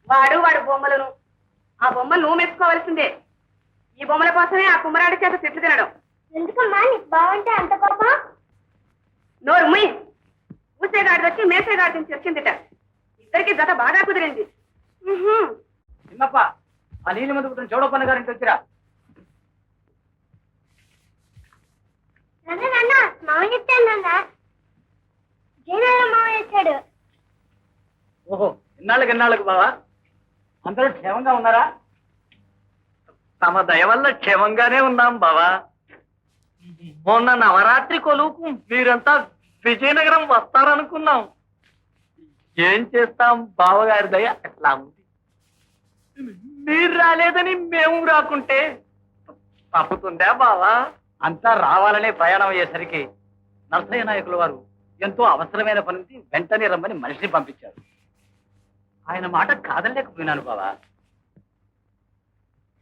వాడు బొమ్మలను ఆ బొమ్మలు నువ్వు మెచ్చుకోవాల్సిందే. ఈ బొమ్మల కోసమే ఆ కుమ్మరాడి చేత తిట్లు తినడం. ఎందుకమ్మా నీకు బాగుంటే అంత కోపం? నోరు ముయ్. ఊసేగాడి వచ్చి మేసేగాడిని చెప్పిందిట. ఇద్దరికి జత బాగా కుదిరింది. చిన్నప్ప ఆ నీళ్ళ మందు పుట్టిన చౌడప్పన్న గారింటి వచ్చిరా. మామయ్య వచ్చాడు. జయనాల మామయ్య వచ్చాడు. ఓహో, ఎన్నాళ్ళకి బావా, అందరూ క్షేమంగా ఉన్నారా? తమ దయ వల్ల క్షేమంగానే ఉన్నాం బావా. మొన్న నవరాత్రి కొలువుకు మీరంతా విజయనగరం వస్తారనుకున్నాం. ఏం చేస్తాం, బావగారి దయ అట్లా ఉంది. మీరు రాలేదని మేము రాకుంటే తప్పుతుందా బావా? అంతా రావాలనే ప్రయాణం అయ్యేసరికి నరసయ్య నాయకుల వారు ఎంతో అవసరమైన పని వెంటనే రమ్మని మనిషిని పంపించారు. ఆయన మాట కాదలేకపోయినాను బావా.